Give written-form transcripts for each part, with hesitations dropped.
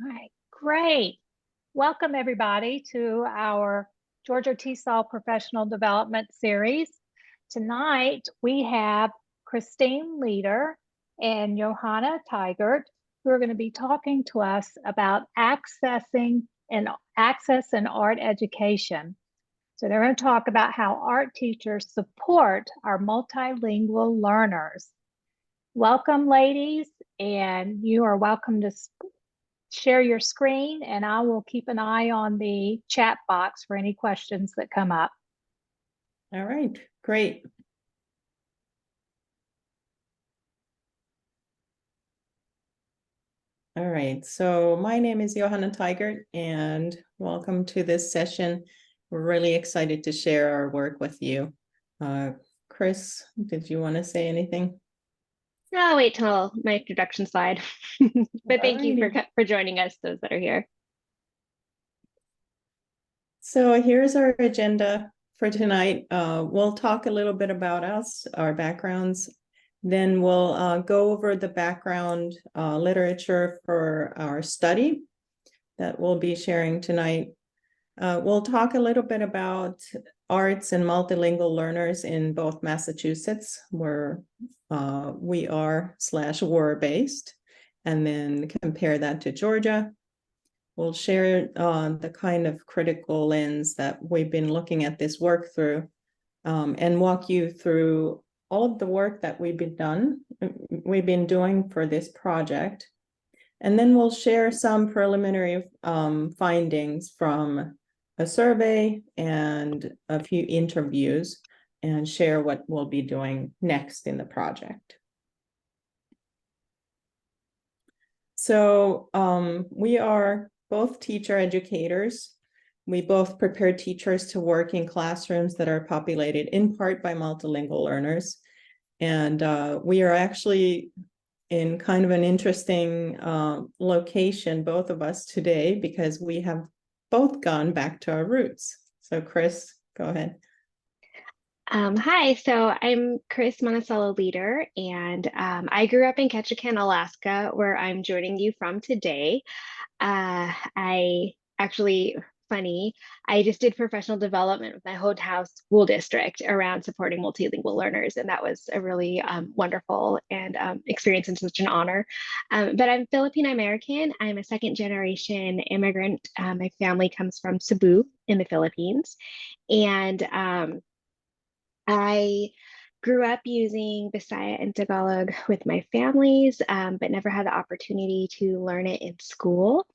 All right, great. Welcome everybody to our Georgia TESOL Professional Development Series. Tonight we have Christine Leader and Johanna Tigert, who are going to be talking to us about access and art education. So they're going to talk about how art teachers support our multilingual learners. Welcome, ladies, and you are welcome to share your screen, and I will keep an eye on the chat box for any questions that come up. All right, great. All right, so my name is Johanna Tigert, and welcome to this session. We're really excited to share our work with you. Chris, did you want to say anything? No, I'll wait till my introduction slide. But thank you for joining us, those that are here. So here's our agenda for tonight. We'll talk a little bit about us, our backgrounds. Then we'll go over the background literature for our study that we'll be sharing tonight. We'll talk a little bit about arts and multilingual learners in both Massachusetts, where we are/were based, and then compare that to Georgia. We'll share the kind of critical lens that we've been looking at this work through, and walk you through all of the work that we've been doing for this project. And then we'll share some preliminary findings from a survey and a few interviews, and share what we'll be doing next in the project. So we are both teacher educators. We both prepare teachers to work in classrooms that are populated in part by multilingual learners. And we are actually in kind of an interesting location, both of us today, because we have both gone back to our roots. So Chris, go ahead. Hi, so I'm Chris Monticello Leader, and I grew up in Ketchikan, Alaska, where I'm joining you from today. I just did professional development with my hometown school district around supporting multilingual learners, and that was a really wonderful and experience and such an honor. But I'm Filipino American. I'm a second generation immigrant. My family comes from Cebu in the Philippines, and I grew up using Bisaya and Tagalog with my families, but never had the opportunity to learn it in school.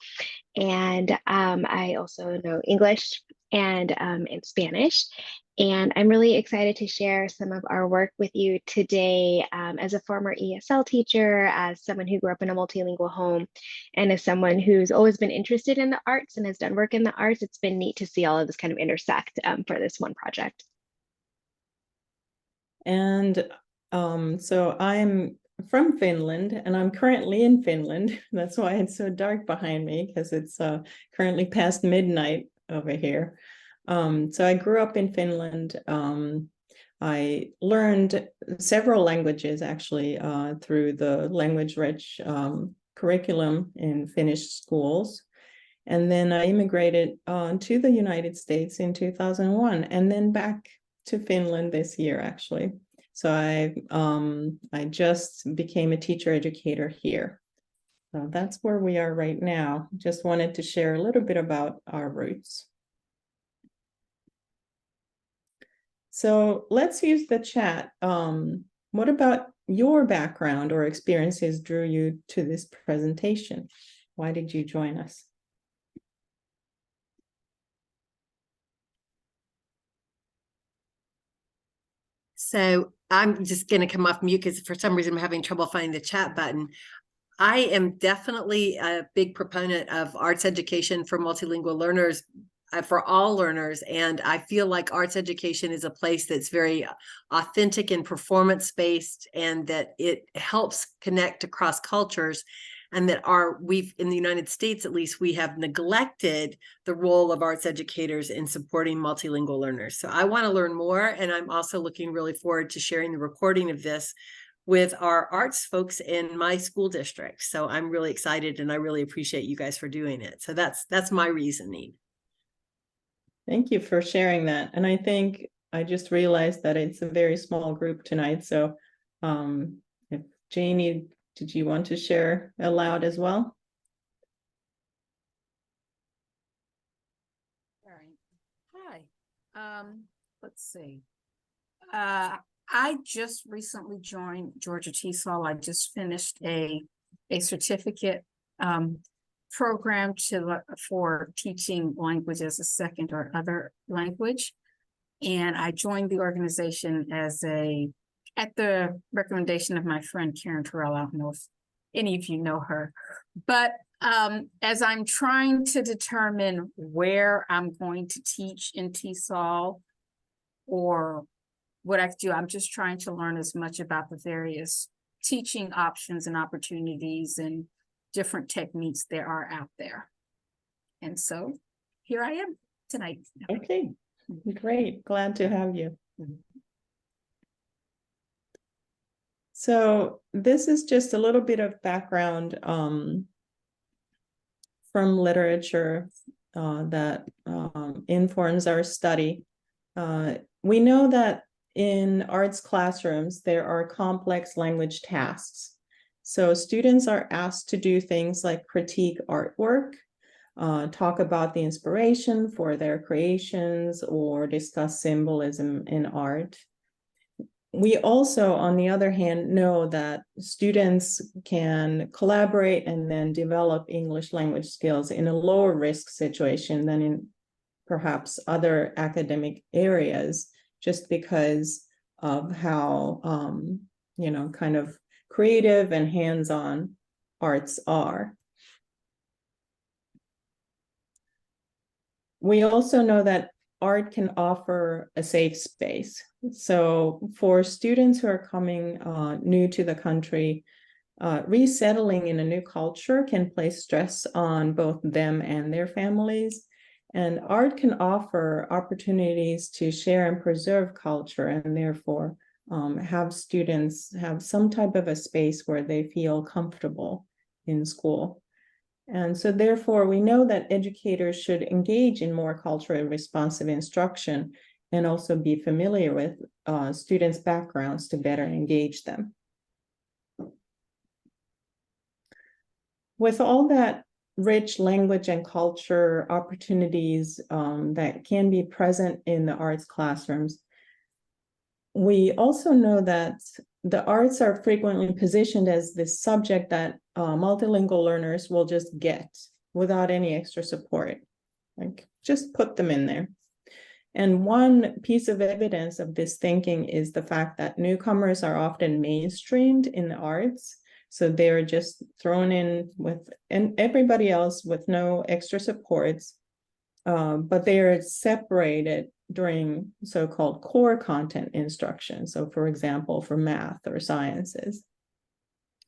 And I also know English and in Spanish. And I'm really excited to share some of our work with you today as a former ESL teacher, as someone who grew up in a multilingual home, and as someone who's always been interested in the arts and has done work in the arts. It's been neat to see all of this kind of intersect for this one project. And so I'm from Finland, and I'm currently in Finland. That's why it's so dark behind me, because it's currently past midnight over here. So I grew up in Finland. I learned several languages actually through the language-rich curriculum in Finnish schools. And then I immigrated to the United States in 2001, and then back to Finland this year, actually. So I just became a teacher educator here. So that's where we are right now. Just wanted to share a little bit about our roots. So let's use the chat. What about your background or experiences drew you to this presentation? Why did you join us? So I'm just going to come off mute because for some reason I'm having trouble finding the chat button. I am definitely a big proponent of arts education for multilingual learners, for all learners. And I feel like arts education is a place that's very authentic and performance-based, and that it helps connect across cultures. And that we've in the United States, at least, we have neglected the role of arts educators in supporting multilingual learners. So I want to learn more, and I'm also looking really forward to sharing the recording of this with our arts folks in my school district. So I'm really excited, and I really appreciate you guys for doing it. So that's my reasoning. Thank you for sharing that. And I think I just realized that it's a very small group tonight. So if Janie, did you want to share aloud as well? All right. Hi. Let's see. I just recently joined Georgia TESOL. I just finished a certificate program for teaching language as a second or other language. And I joined the organization at the recommendation of my friend Karen Terrell. I don't know if any of you know her, but as I'm trying to determine where I'm going to teach in TESOL or what I could do, I'm just trying to learn as much about the various teaching options and opportunities and different techniques there are out there. And so here I am tonight. Okay, great. Glad to have you. So this is just a little bit of background from literature that informs our study. We know that in arts classrooms, there are complex language tasks. So students are asked to do things like critique artwork, talk about the inspiration for their creations, or discuss symbolism in art. We also, on the other hand, know that students can collaborate and then develop English language skills in a lower risk situation than in perhaps other academic areas, just because of how, kind of creative and hands-on arts are. We also know that art can offer a safe space. So for students who are coming new to the country, resettling in a new culture can place stress on both them and their families. And art can offer opportunities to share and preserve culture, and therefore have students have some type of a space where they feel comfortable in school. And so therefore, we know that educators should engage in more culturally responsive instruction and also be familiar with students' backgrounds to better engage them. With all that rich language and culture opportunities that can be present in the arts classrooms, we also know that the arts are frequently positioned as this subject that multilingual learners will just get without any extra support. Like, just put them in there. And one piece of evidence of this thinking is the fact that newcomers are often mainstreamed in the arts. So they're just thrown in with everybody else with no extra supports, but they are separated during so-called core content instruction. So for example, for math or sciences.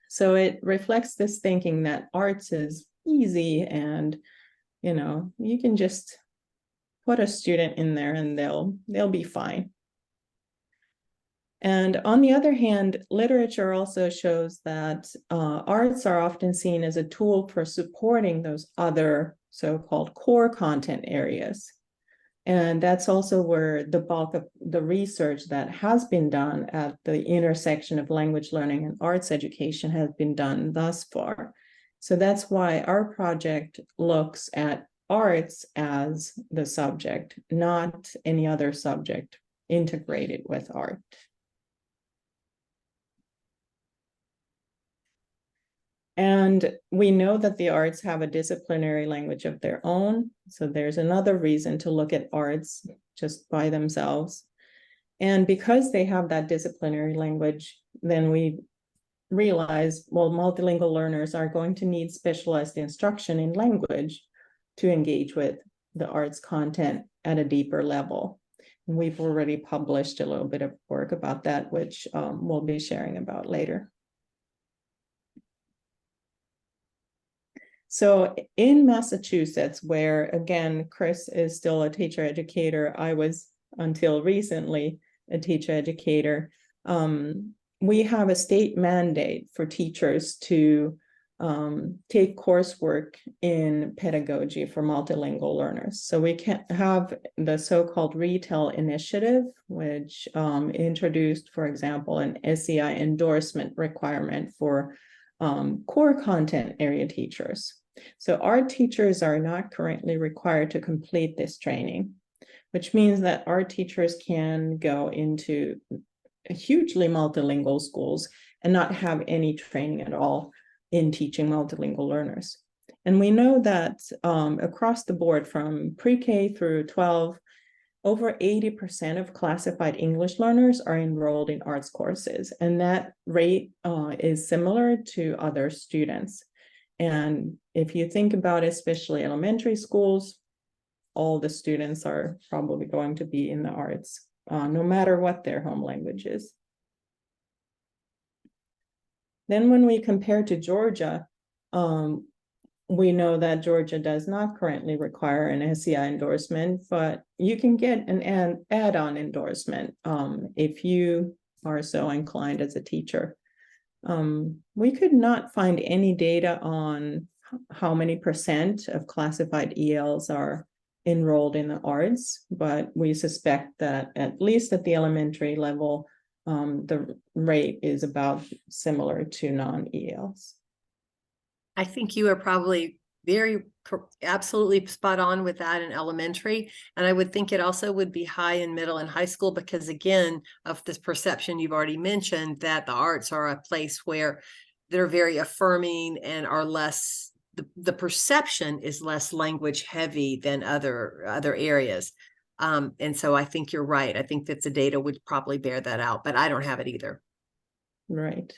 So it reflects this thinking that arts is easy and, you can just put a student in there and they'll be fine. And on the other hand, literature also shows that arts are often seen as a tool for supporting those other so-called core content areas. And that's also where the bulk of the research that has been done at the intersection of language learning and arts education has been done thus far. So that's why our project looks at arts as the subject, not any other subject integrated with art. And we know that the arts have a disciplinary language of their own. So there's another reason to look at arts just by themselves. And because they have that disciplinary language, then we realize, well, multilingual learners are going to need specialized instruction in language to engage with the arts content at a deeper level. And we've already published a little bit of work about that, which we'll be sharing about later. So in Massachusetts, where again, Chris is still a teacher educator, I was until recently a teacher educator. we have a state mandate for teachers to take coursework in pedagogy for multilingual learners. So we can have the so-called retail initiative, which introduced, for example, an SEI endorsement requirement for core content area teachers. So our teachers are not currently required to complete this training, which means that our teachers can go into hugely multilingual schools and not have any training at all in teaching multilingual learners. And we know that across the board, from pre-K through 12, over 80% of classified English learners are enrolled in arts courses, and that rate is similar to other students. And if you think about especially elementary schools, all the students are probably going to be in the arts, no matter what their home language is. Then when we compare to Georgia, we know that Georgia does not currently require an SEI endorsement, but you can get an add-on endorsement if you are so inclined as a teacher. We could not find any data on how many % of classified ELs are enrolled in the arts, but we suspect that at least at the elementary level, the rate is about similar to non-ELs. I think you are probably absolutely spot on with that in elementary. And I would think it also would be high in middle and high school because, again, of this perception you've already mentioned that the arts are a place where they're very affirming and are less, the perception is less language heavy than other areas. And so I think you're right. I think that the data would probably bear that out, but I don't have it either. Right.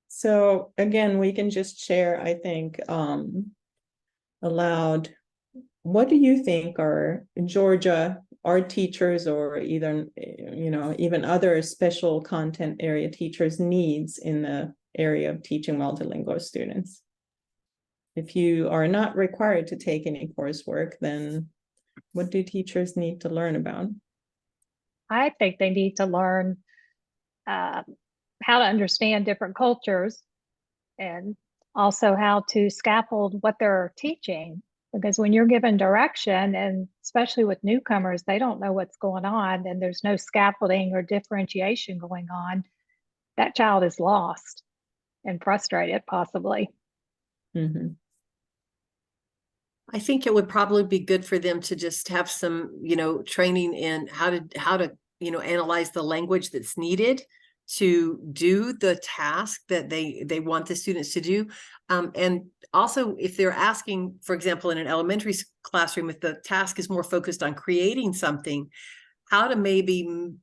So again, we can just share, I think, aloud. What do you think are Georgia art teachers or either, even other special content area teachers' needs in the area of teaching multilingual students? If you are not required to take any coursework, then what do teachers need to learn about? I think they need to learn how to understand different cultures and also how to scaffold what they're teaching. Because when you're given direction, and especially with newcomers, they don't know what's going on and there's no scaffolding or differentiation going on, that child is lost and frustrated possibly. Mm-hmm. I think it would probably be good for them to just have some, training in how to, analyze the language that's needed to do the task that they want the students to do. And also if they're asking, for example, in an elementary classroom, if the task is more focused on creating something, how to maybe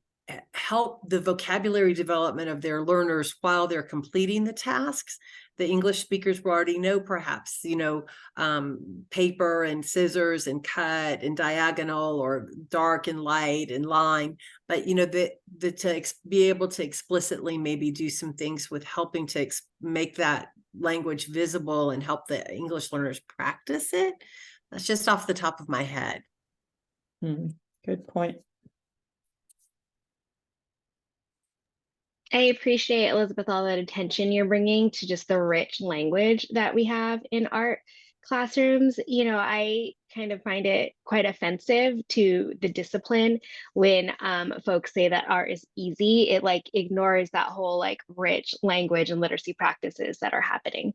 help the vocabulary development of their learners while they're completing the tasks. The English speakers will already know, perhaps, paper and scissors and cut and diagonal or dark and light and line, but to be able to explicitly maybe do some things with helping to make that language visible and help the English learners practice it. That's just off the top of my head. Good point. I appreciate, Elizabeth, all that attention you're bringing to just the rich language that we have in art classrooms. I kind of find it quite offensive to the discipline when folks say that art is easy. It ignores that whole rich language and literacy practices that are happening.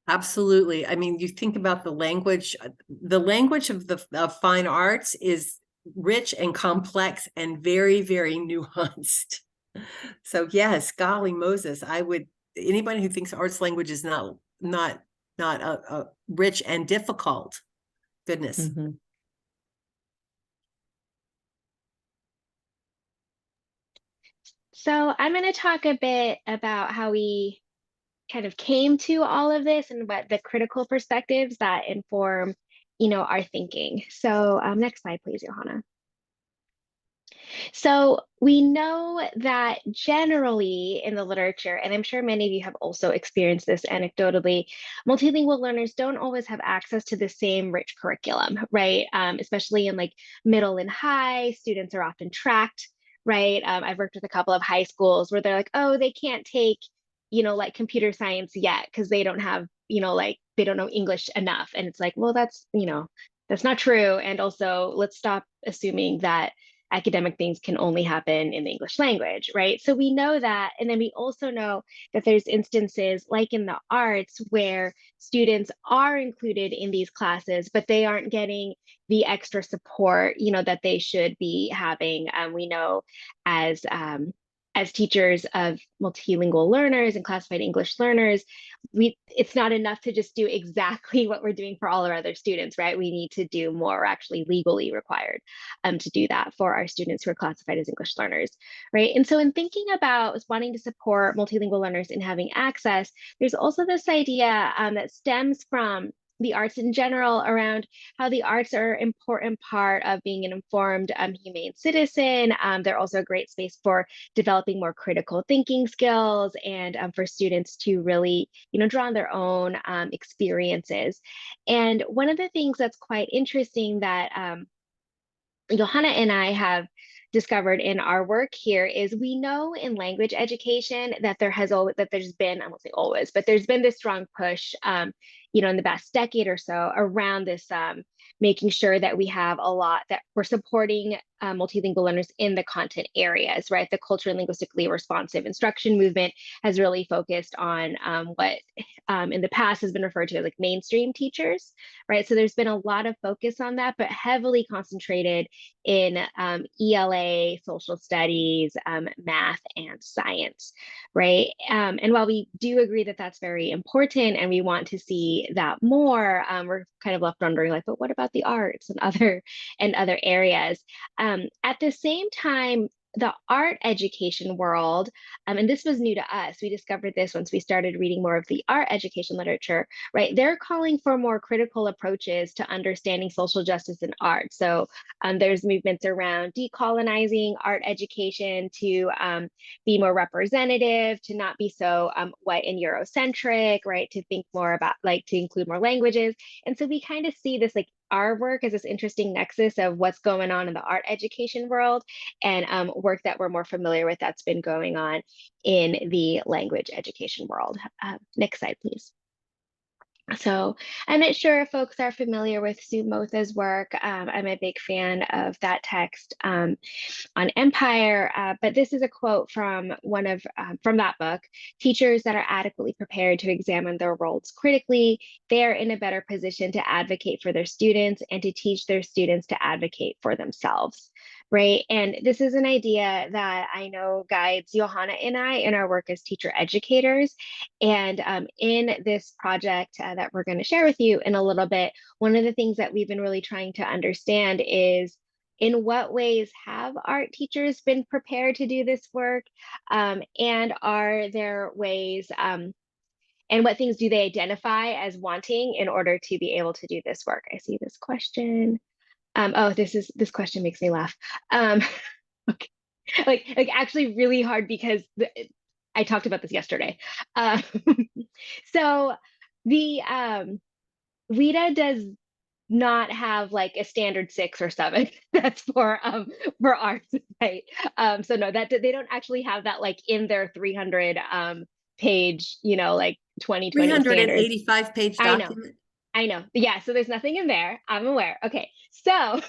Absolutely. I mean, you think about the language of the fine arts is rich and complex and very, very nuanced. So yes, golly Moses, anybody who thinks arts language is not rich and difficult, goodness. Mm-hmm. So I'm going to talk a bit about how we kind of came to all of this and what the critical perspectives that inform, our thinking. So next slide, please, Johanna. So we know that generally in the literature, and I'm sure many of you have also experienced this anecdotally, multilingual learners don't always have access to the same rich curriculum, right? Especially in like middle and high, students are often tracked, right? I've worked with a couple of high schools where they're like, oh, they can't take, like computer science yet because they don't have, like they don't know English enough. And it's like, well, that's not true. And also, let's stop assuming that academic things can only happen in the English language, right? So we know that. And then we also know that there's instances like in the arts where students are included in these classes, but they aren't getting the extra support, that they should be having. We know as teachers of multilingual learners and classified English learners, it's not enough to just do exactly what we're doing for all our other students, right? We need to do more, actually legally required to do that for our students who are classified as English learners, right? And so in thinking about wanting to support multilingual learners in having access, there's also this idea that stems from the arts in general around how the arts are an important part of being an informed, humane citizen. They're also a great space for developing more critical thinking skills and for students to really, draw on their own experiences. And one of the things that's quite interesting that Johanna and I have discovered in our work here is we know in language education that there's been, I won't say always, but there's been this strong push, in the past decade or so around this making sure that we have a lot that we're supporting multilingual learners in the content areas, right? The culturally and linguistically responsive instruction movement has really focused on what in the past has been referred to as like mainstream teachers, right? So there's been a lot of focus on that, but heavily concentrated in ELA, social studies, math, and science, right? And while we do agree that that's very important and we want to see that more, we're kind of left wondering like, but what about the arts and other areas? At the same time, the art education world, and this was new to us, we discovered this once we started reading more of the art education literature, right? They're calling for more critical approaches to understanding social justice in art. So there's movements around decolonizing art education to be more representative, to not be so white and Eurocentric, right? To think more about like to include more languages. And so we kind of see this like our work as this interesting nexus of what's going on in the art education world and work that we're more familiar with that's been going on in the language education world. Next slide, please. So I'm not sure if folks are familiar with Sue Motha's work. I'm a big fan of that text on empire, but this is a quote from from that book. Teachers that are adequately prepared to examine their roles critically, they are in a better position to advocate for their students and to teach their students to advocate for themselves. Right. And this is an idea that I know guides Johanna and I in our work as teacher educators. And in this project that we're going to share with you in a little bit, one of the things that we've been really trying to understand is in what ways have art teachers been prepared to do this work? And are there ways, and what things do they identify as wanting in order to be able to do this work? I see this question. This question makes me laugh. Okay. Like actually really hard because I talked about this yesterday. Um, so the WIDA does not have like a standard 6 or 7 that's for arts, right? So no, that they don't actually have that like in their 300 page, like 2020 standards. 385 page I know. document. I know. Yeah, so there's nothing in there. I'm aware. Okay. So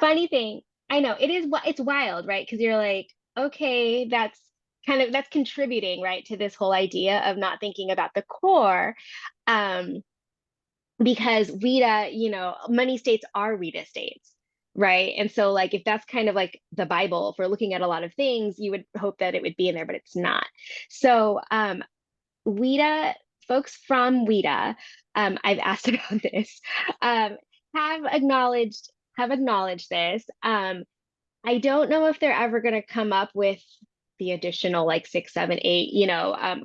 funny thing, I know it's wild, right? Because you're like, okay, that's contributing, right, to this whole idea of not thinking about the core. Because WIDA, many states are WIDA states, right? And so like if that's kind of like the Bible for looking at a lot of things, you would hope that it would be in there, but it's not. So WIDA, folks from WIDA, I've asked about this, have acknowledged this. I don't know if they're ever going to come up with the additional like 6, 7, 8,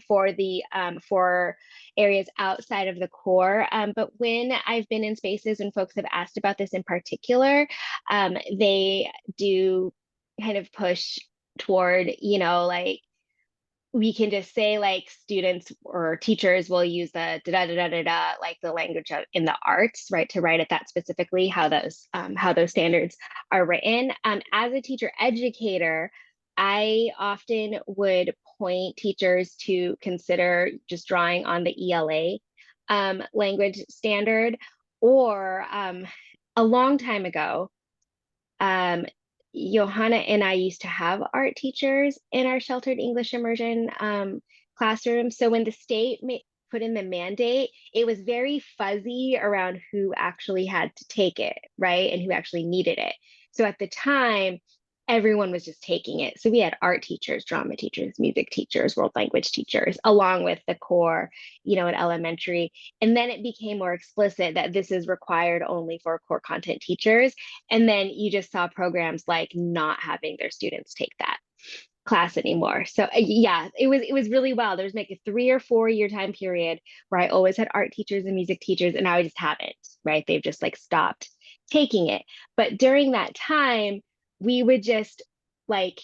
for areas outside of the core. But when I've been in spaces and folks have asked about this in particular, they do kind of push toward, like we can just say like students or teachers will use the da da da da da like the language in the arts, right, to write it that specifically how those standards are written. As a teacher educator, I often would point teachers to consider just drawing on the ELA language standard, or a long time ago, Johanna and I used to have art teachers in our sheltered English immersion classroom. So when the state put in the mandate, it was very fuzzy around who actually had to take it, right? And who actually needed it. So at the time, everyone was just taking it. So we had art teachers, drama teachers, music teachers, world language teachers, along with the core, in elementary. And then it became more explicit that this is required only for core content teachers. And then you just saw programs like not having their students take that class anymore. So yeah, it was really well. There's like a 3 or 4 year time period where I always had art teachers and music teachers, and now I just haven't, right? They've just like stopped taking it. But during that time, we would just like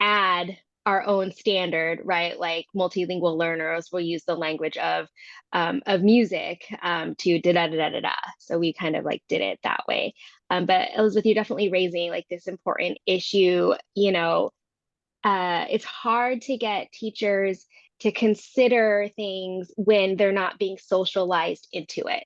add our own standard, right? Like multilingual learners will use the language of music to da da da da da. So we kind of like did it that way. But Elizabeth, you're definitely raising like this important issue. It's hard to get teachers to consider things when they're not being socialized into it,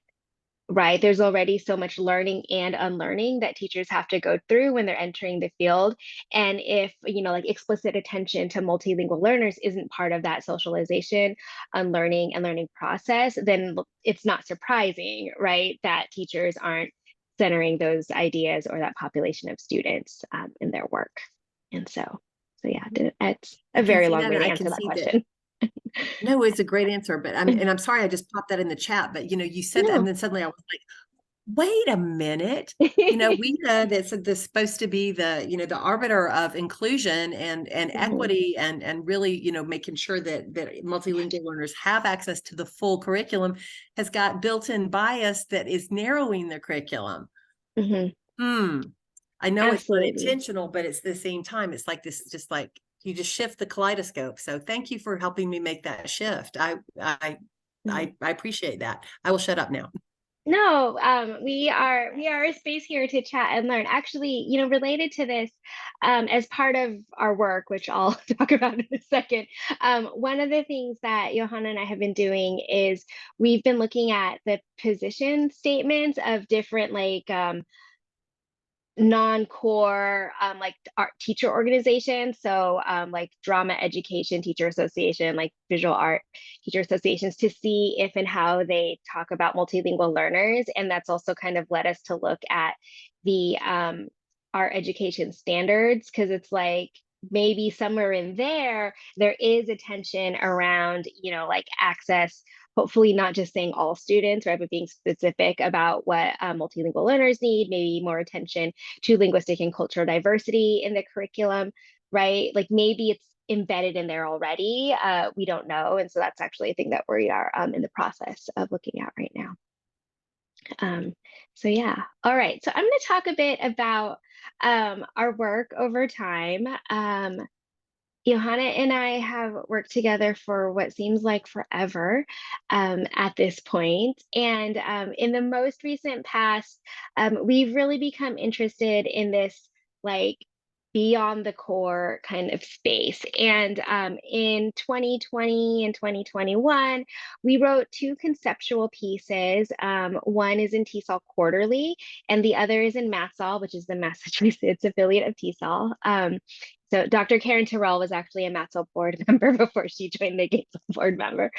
right? There's already so much learning and unlearning that teachers have to go through when they're entering the field. And if, like explicit attention to multilingual learners isn't part of that socialization, unlearning, and learning process, then it's not surprising, right, that teachers aren't centering those ideas or that population of students in their work. And so yeah, it's a very long way to answer that question. No, it's a great answer, but I'm sorry I just popped that in the chat, but you said that, and then suddenly I was like, wait a minute. We know that this is supposed to be the, the arbiter of inclusion and equity and really, making sure that multilingual learners have access to the full curriculum, has got built-in bias that is narrowing the curriculum. I know Absolutely. It's unintentional, but it's the same time. It's like this, just like you just shift the kaleidoscope. So thank you for helping me make that shift. I appreciate that. I will shut up now. No, we are a space here to chat and learn. Actually, related to this, as part of our work, which I'll talk about in a second, one of the things that Johanna and I have been doing is we've been looking at the position statements of different like non-core like art teacher organizations, so like drama education teacher association, like visual art teacher associations, to see if and how they talk about multilingual learners. And that's also kind of led us to look at the art education standards, because it's like maybe somewhere in there is a tension around like access, hopefully not just saying all students, right, but being specific about what multilingual learners need, maybe more attention to linguistic and cultural diversity in the curriculum, right? Like maybe it's embedded in there already. We don't know. And so that's actually a thing that we are in the process of looking at right now. So yeah, all right. So I'm going to talk a bit about our work over time. Johanna and I have worked together for what seems like forever at this point. And in the most recent past, we've really become interested in this like beyond the core kind of space. And in 2020 and 2021, we wrote 2 conceptual pieces. One is in TESOL Quarterly, and the other is in MATSOL, which is the Massachusetts affiliate of TESOL. So Dr. Karen Terrell was actually a MATSOL board member before she joined the GATESOL board member.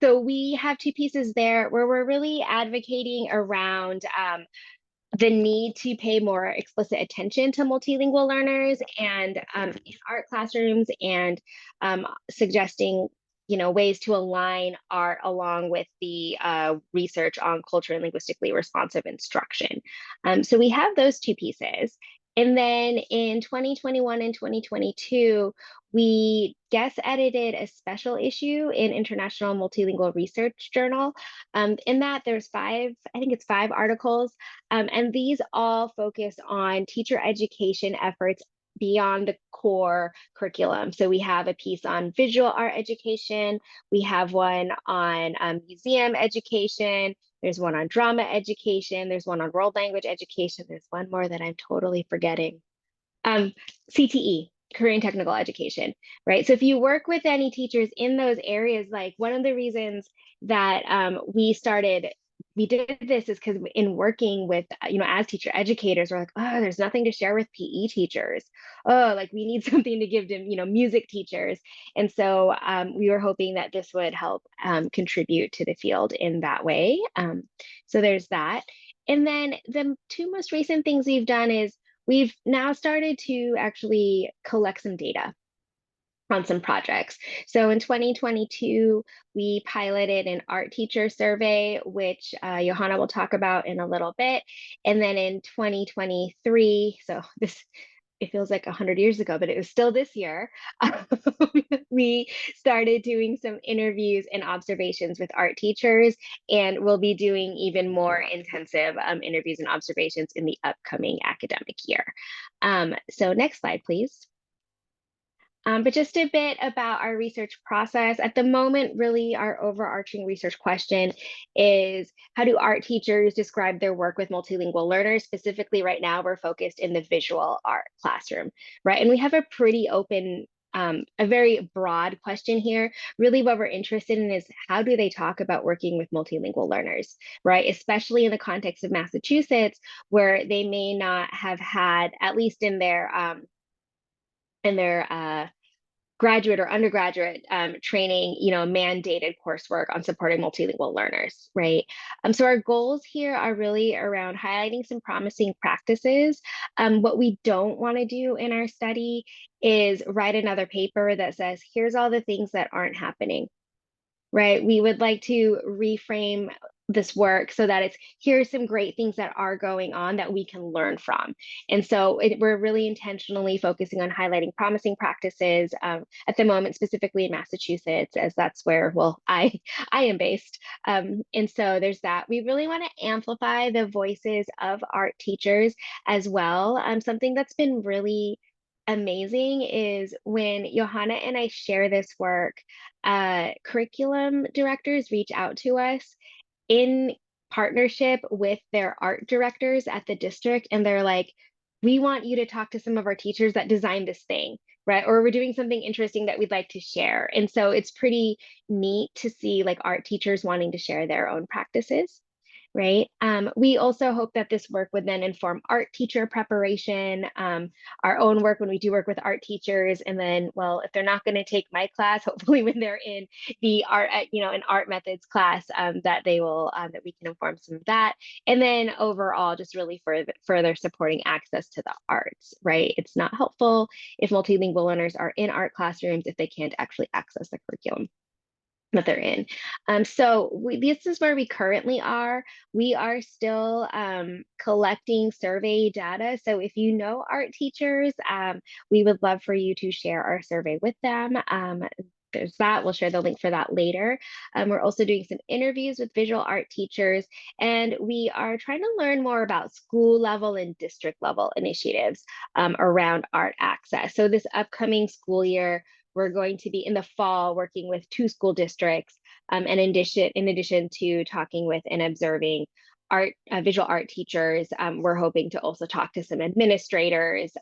So we have 2 pieces there where we're really advocating around the need to pay more explicit attention to multilingual learners and in art classrooms, and suggesting ways to align art along with the research on culturally and linguistically responsive instruction. So we have those 2 pieces. And then in 2021 and 2022, we guest edited a special issue in International Multilingual Research Journal. In that, there's I think it's 5 articles, and these all focus on teacher education efforts beyond the core curriculum. So we have a piece on visual art education, we have one on museum education, there's one on drama education, there's one on world language education, there's one more that I'm totally forgetting. CTE, Korean Technical Education, right? So if you work with any teachers in those areas, like one of the reasons that we did this is because in working with, as teacher educators, we're like, oh, there's nothing to share with PE teachers. Oh, like we need something to give to, music teachers. And so we were hoping that this would help contribute to the field in that way. So there's that. And then the 2 most recent things we've done is we've now started to actually collect some data on some projects. So in 2022, we piloted an art teacher survey, which Johanna will talk about in a little bit. And then in 2023, so it feels like 100 years ago, but it was still this year, we started doing some interviews and observations with art teachers, and we'll be doing even more intensive interviews and observations in the upcoming academic year. So next slide, please. But just a bit about our research process. At the moment, really our overarching research question is, how do art teachers describe their work with multilingual learners? Specifically right now, we're focused in the visual art classroom, right? And we have a pretty open, a very broad question here. Really what we're interested in is, how do they talk about working with multilingual learners, right? Especially in the context of Massachusetts, where they may not have had, at least in their graduate or undergraduate training, mandated coursework on supporting multilingual learners, right? So our goals here are really around highlighting some promising practices. What we don't want to do in our study is write another paper that says, here's all the things that aren't happening, right? We would like to reframe this work so that it's, here's some great things that are going on that we can learn from. And so we're really intentionally focusing on highlighting promising practices at the moment, specifically in Massachusetts, as that's where, I am based. And so there's that. We really want to amplify the voices of art teachers as well. Something that's been really amazing is when Johanna and I share this work, curriculum directors reach out to us in partnership with their art directors at the district, and they're like, we want you to talk to some of our teachers that designed this thing, right? Or we're doing something interesting that we'd like to share. And so it's pretty neat to see like art teachers wanting to share their own practices, right? We also hope that this work would then inform art teacher preparation, our own work when we do work with art teachers. And then, well, if they're not going to take my class, hopefully when they're in the art, an art methods class, that they will, that we can inform some of that. And then overall, just really further supporting access to the arts, right? It's not helpful if multilingual learners are in art classrooms if they can't actually access the curriculum that they're in. So this is where we currently are. We are still collecting survey data. So if you know art teachers, we would love for you to share our survey with them. There's that. We'll share the link for that later. We're also doing some interviews with visual art teachers, and we are trying to learn more about school level and district level initiatives around art access. So this upcoming school year, we're going to be in the fall working with 2 school districts, and in addition to talking with and observing visual art teachers, we're hoping to also talk to some administrators,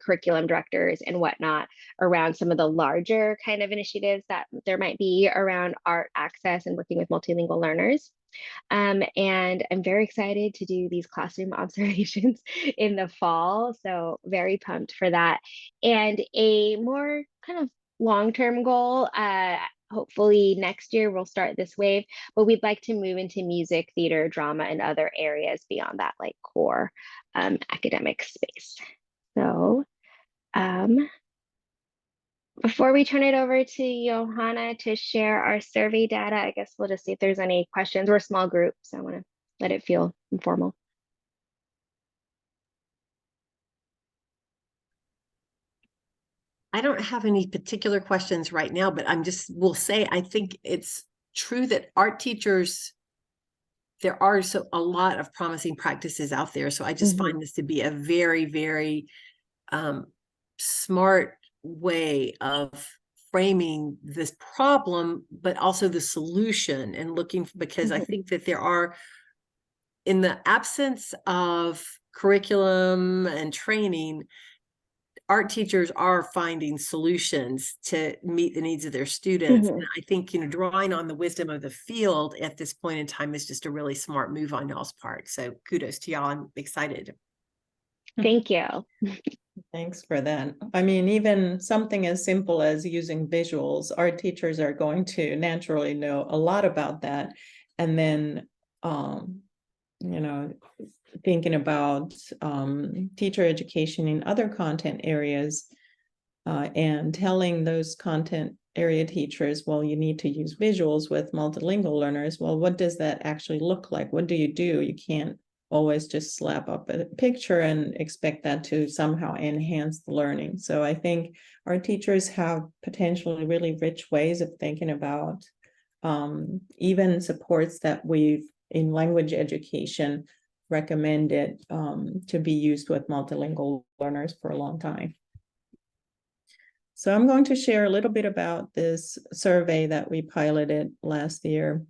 curriculum directors, and whatnot around some of the larger kind of initiatives that there might be around art access and working with multilingual learners. And I'm very excited to do these classroom observations in the fall. So very pumped for that. And a more kind of long-term goal, hopefully next year we'll start this wave, but we'd like to move into music, theater, drama, and other areas beyond that like core academic space. So before we turn it over to Johanna to share our survey data, I guess we'll just see if there's any questions. We're a small group, so I want to let it feel informal. I don't have any particular questions right now, but will say, I think it's true that art teachers, there are a lot of promising practices out there. So I just find this to be a very, very smart way of framing this problem, but also the solution, and looking, because I think that there are, in the absence of curriculum and training, art teachers are finding solutions to meet the needs of their students. And I think, drawing on the wisdom of the field at this point in time is just a really smart move on y'all's part. So kudos to y'all. I'm excited. Thank you. Thanks for that. I mean, even something as simple as using visuals, art teachers are going to naturally know a lot about that. And then, thinking about teacher education in other content areas, and telling those content area teachers, well, you need to use visuals with multilingual learners. Well, what does that actually look like? What do? You can't always just slap up a picture and expect that to somehow enhance the learning. So I think our teachers have potentially really rich ways of thinking about even supports that we've in language education recommended to be used with multilingual learners for a long time. So I'm going to share a little bit about this survey that we piloted last year.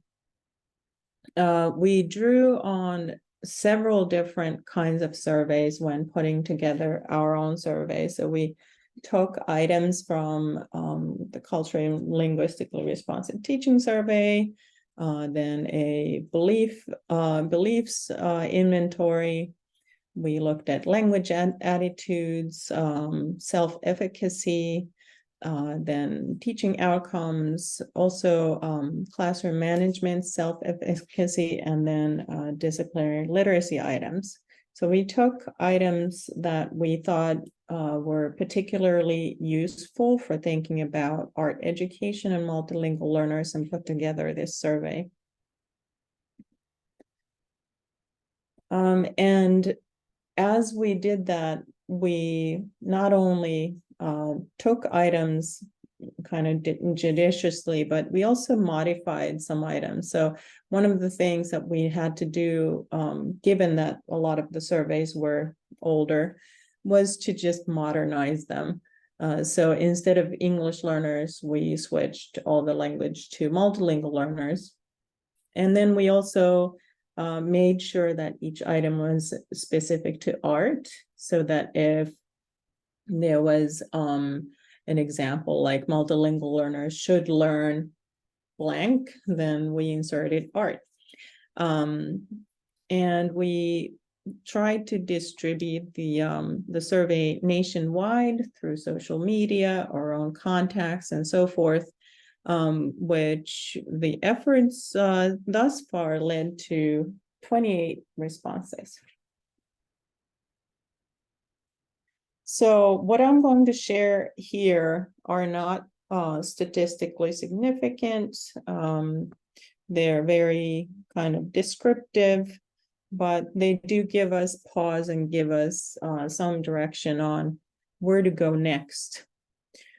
We drew on several different kinds of surveys when putting together our own survey. So we took items from the culturally and linguistically responsive teaching survey, then a beliefs inventory. We looked at language attitudes, self-efficacy, then teaching outcomes, also classroom management, self-efficacy, and then disciplinary literacy items. So we took items that we thought were particularly useful for thinking about art education and multilingual learners and put together this survey. And as we did that, we not only took items kind of judiciously, but we also modified some items. So one of the things that we had to do, given that a lot of the surveys were older, was to just modernize them. So instead of English learners, we switched all the language to multilingual learners. And then we also made sure that each item was specific to art, so that if there was an example like multilingual learners should learn blank, then we inserted art. And we tried to distribute the survey nationwide through social media, our own contacts, and so forth, which the efforts thus far led to 28 responses. So what I'm going to share here are not statistically significant. They're very kind of descriptive, but they do give us pause and give us some direction on where to go next.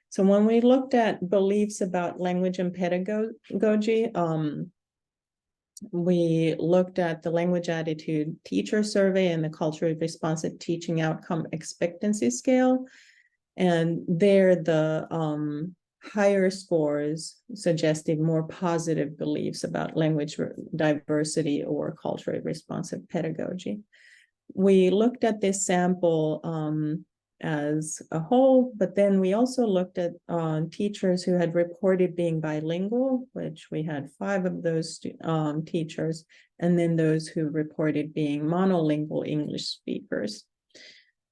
So when we looked at beliefs about language and pedagogy, we looked at the language attitude teacher survey and the culturally responsive teaching outcome expectancy scale. And there the higher scores suggested more positive beliefs about language diversity or culturally responsive pedagogy. We looked at this sample as a whole, but then we also looked at teachers who had reported being bilingual, which we had 5 of those teachers, and then those who reported being monolingual English speakers.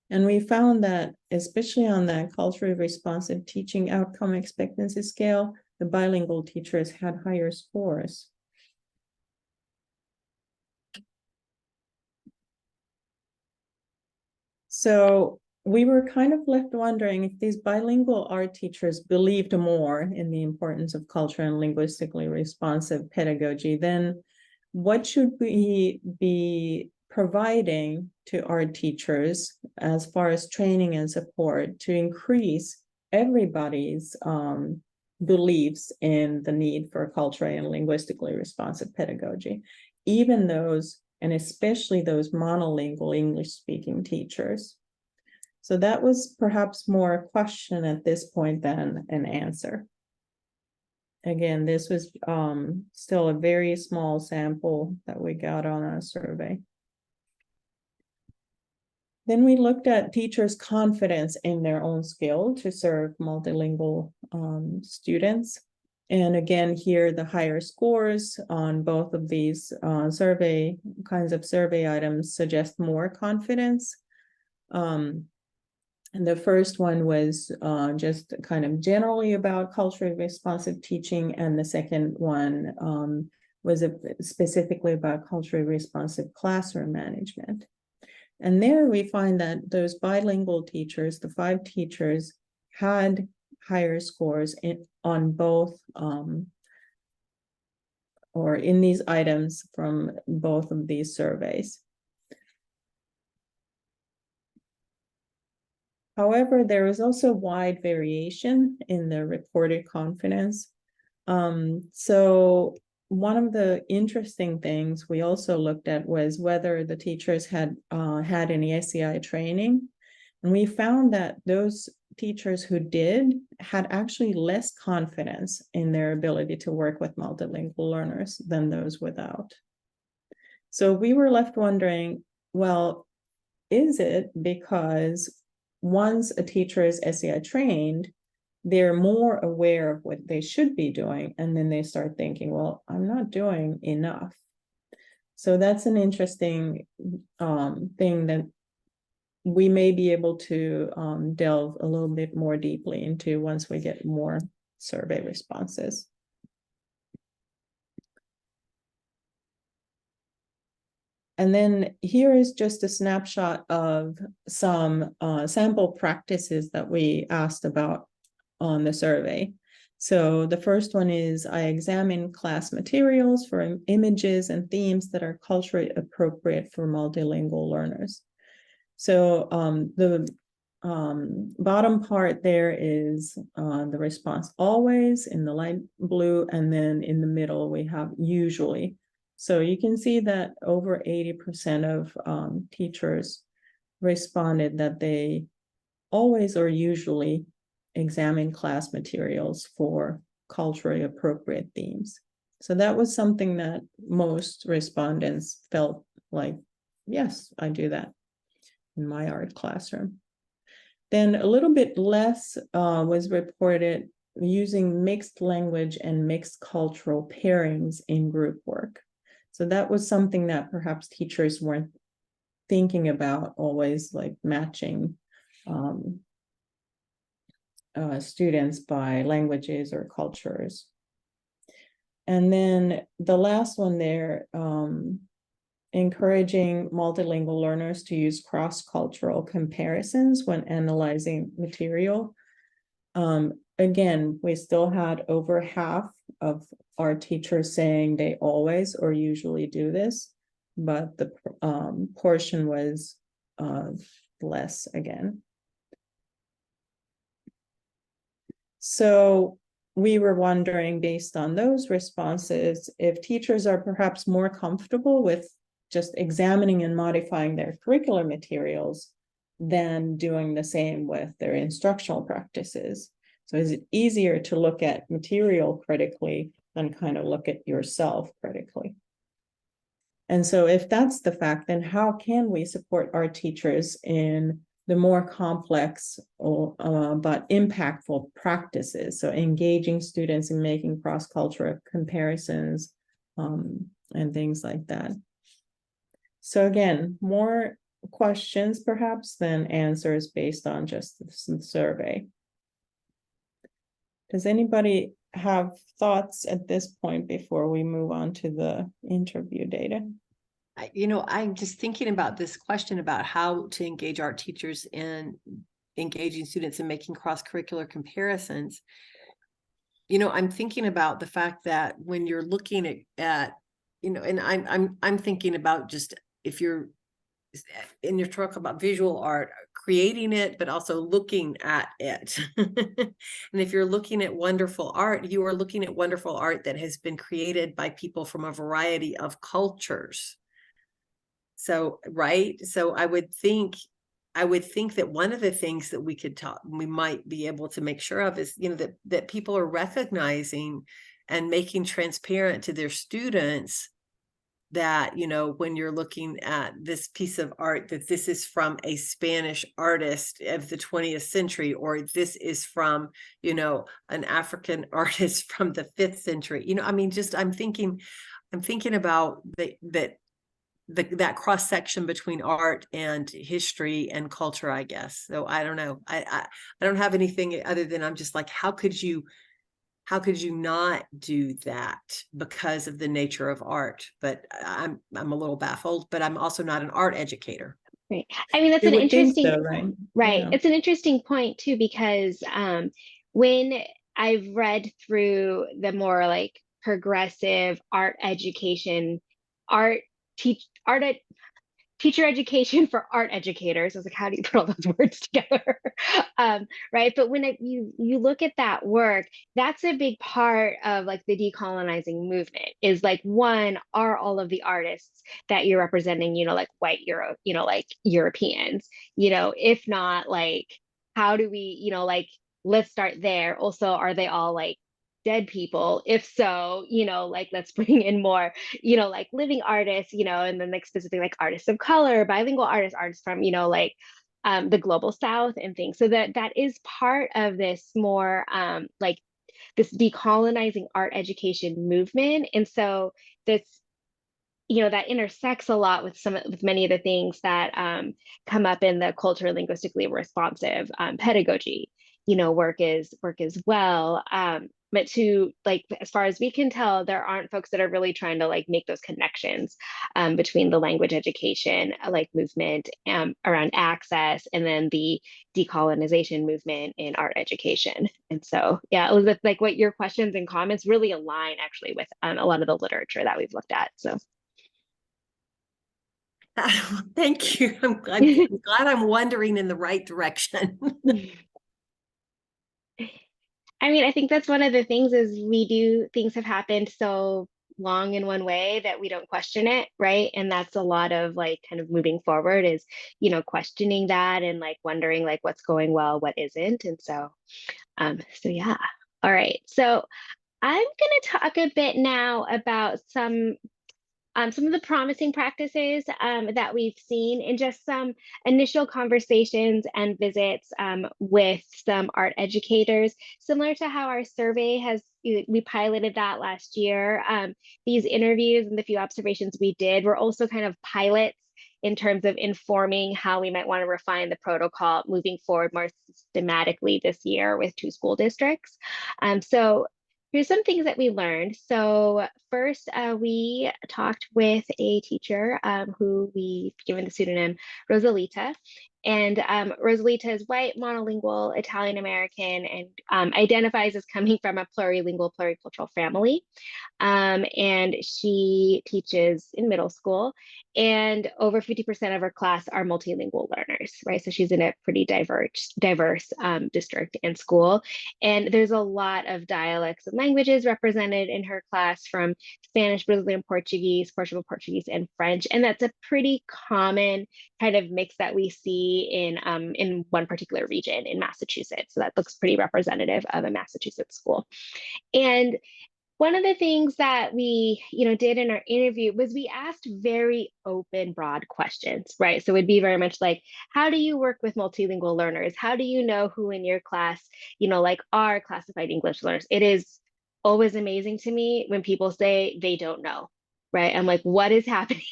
And we found that, especially on that culturally responsive teaching outcome expectancy scale, the bilingual teachers had higher scores. So we were kind of left wondering if these bilingual art teachers believed more in the importance of culture and linguistically responsive pedagogy, then what should we be providing to art teachers as far as training and support to increase everybody's beliefs in the need for culturally and linguistically responsive pedagogy, even those, and especially those monolingual English-speaking teachers. So that was perhaps more a question at this point than an answer. Again, this was still a very small sample that we got on our survey. Then we looked at teachers' confidence in their own skill to serve multilingual students. And again, here the higher scores on both of these kinds of survey items suggest more confidence. And the first one was just kind of generally about culturally responsive teaching, and the second one was specifically about culturally responsive classroom management. And there we find that those bilingual teachers, the 5 teachers, had higher scores on both or in these items from both of these surveys. However, there is also wide variation in the reported confidence. So one of the interesting things we also looked at was whether the teachers had had any SEI training. And we found that those teachers who did had actually less confidence in their ability to work with multilingual learners than those without. So we were left wondering, well, is it because once a teacher is SEI trained, they're more aware of what they should be doing, and then they start thinking, well, I'm not doing enough. So that's an interesting thing that we may be able to delve a little bit more deeply into once we get more survey responses. And then here is just a snapshot of some sample practices that we asked about on the survey. So the first one is, I examine class materials for images and themes that are culturally appropriate for multilingual learners. So the bottom part there is the response always in the light blue, and then in the middle we have usually. So you can see that over 80% of teachers responded that they always or usually examine class materials for culturally appropriate themes. So that was something that most respondents felt like, yes, I do that in my art classroom. Then a little bit less was reported using mixed language and mixed cultural pairings in group work. So that was something that perhaps teachers weren't thinking about always, like matching students by languages or cultures. And then the last one there, encouraging multilingual learners to use cross-cultural comparisons when analyzing material. Again, we still had over half of our teachers saying they always or usually do this, but the portion was less again. So we were wondering, based on those responses, if teachers are perhaps more comfortable with just examining and modifying their curricular materials than doing the same with their instructional practices. So is it easier to look at material critically than kind of look at yourself critically? And so if that's the fact, then how can we support our teachers in the more complex but impactful practices? So engaging students in making cross-cultural comparisons and things like that. So again, more questions perhaps than answers based on just the survey. Does anybody have thoughts at this point before we move on to the interview data? I'm just thinking about this question about how to engage art teachers in engaging students in making cross-curricular comparisons. I'm thinking about the fact that when you're looking at and I'm thinking about just if you're in your talk about visual art, creating it, but also looking at it. And if you're looking at wonderful art, you are looking at wonderful art that has been created by people from a variety of cultures. So, right. So I would think that one of the things that we might be able to make sure of is, that people are recognizing and making transparent to their students that, when you're looking at this piece of art, that this is from a Spanish artist of the 20th century, or this is from, an African artist from the 5th century. I'm thinking about that cross section between art and history and culture, I guess. So I don't know. I don't have anything other than I'm just like, how could you not do that because of the nature of art? But I'm a little baffled, but I'm also not an art educator. Right. I mean, that's You an would think interesting, so, right? right. Yeah. It's an interesting point too, because when I've read through the more like progressive art education, art teacher education for art educators. I was like, how do you put all those words together? Right. But when you look at that work, that's a big part of like the decolonizing movement is like, one, are all of the artists that you're representing, like white like Europeans, if not, like, how do we, like, let's start there. Also, are they all like dead people? If so, like, let's bring in more, like living artists, and then like specifically like artists of color, bilingual artists from, like the global South and things. So that is part of this more like this decolonizing art education movement. And so this, that intersects a lot with many of the things that come up in the culture linguistically responsive pedagogy, work as well. But to like, as far as we can tell, there aren't folks that are really trying to like make those connections between the language education like movement around access and then the decolonization movement in art education. And so, yeah, Elizabeth, like what your questions and comments really align actually with a lot of the literature that we've looked at. So. Thank you. I'm glad I'm wandering in the right direction. I mean, I think that's one of the things is things have happened so long in one way that we don't question it, right? And that's a lot of like kind of moving forward is, questioning that and like wondering like what's going well, what isn't. And so yeah. All right. So I'm going to talk a bit now about some of the promising practices that we've seen in just some initial conversations and visits with some art educators, similar to how our survey we piloted that last year. These interviews and the few observations we did were also kind of pilots in terms of informing how we might want to refine the protocol moving forward more systematically this year with 2 school districts. So here's some things that we learned. So first, we talked with a teacher who we've given the pseudonym Rosalita. And Rosalita is white, monolingual, Italian American, and identifies as coming from a plurilingual, pluricultural family. And she teaches in middle school, and over 50% of her class are multilingual learners, right? So she's in a pretty diverse district and school. And there's a lot of dialects and languages represented in her class, from Spanish, Brazilian Portuguese, Portugal Portuguese, and French. And that's a pretty common kind of mix that we see in one particular region in Massachusetts. So that looks pretty representative of a Massachusetts school. And one of the things that we, did in our interview was we asked very open, broad questions, right? So it'd be very much like, how do you work with multilingual learners? How do you know who in your class, like are classified English learners? It is always amazing to me when people say they don't know, right? I'm like, what is happening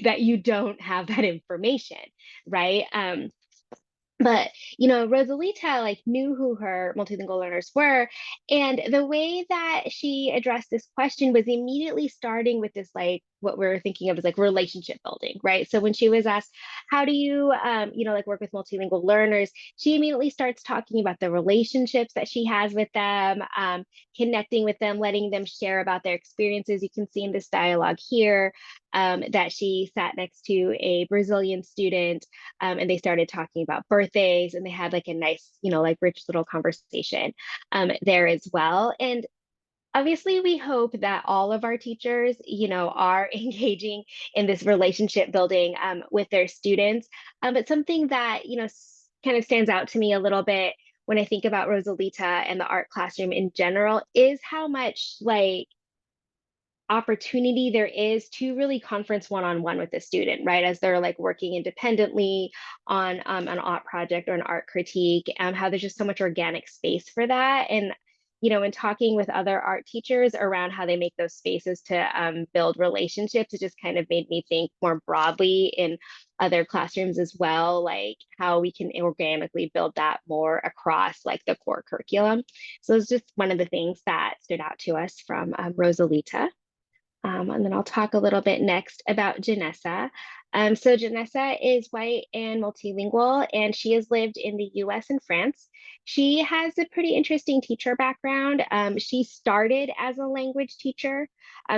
that you don't have that information, right? But Rosalita like knew who her multilingual learners were, and the way that she addressed this question was immediately starting with this like what we're thinking of as like relationship building, right? So when she was asked, how do you like work with multilingual learners, she immediately starts talking about the relationships that she has with them, connecting with them, letting them share about their experiences. You can see in this dialogue here, that she sat next to a Brazilian student, and they started talking about birthdays, and they had like a nice, like rich little conversation there as well. And obviously, we hope that all of our teachers, are engaging in this relationship building with their students. But something that, kind of stands out to me a little bit when I think about Rosalita and the art classroom in general is how much like opportunity there is to really conference one-on-one with the student, right? As they're like working independently on an art project or an art critique, how there's just so much organic space for that. And, in talking with other art teachers around how they make those spaces to build relationships, it just kind of made me think more broadly in other classrooms as well, like how we can organically build that more across like the core curriculum. So it's just one of the things that stood out to us from Rosalita. And then I'll talk a little bit next about Janessa. So Janessa is white and multilingual, and she has lived in the US and France. She has a pretty interesting teacher background. She started as a language teacher.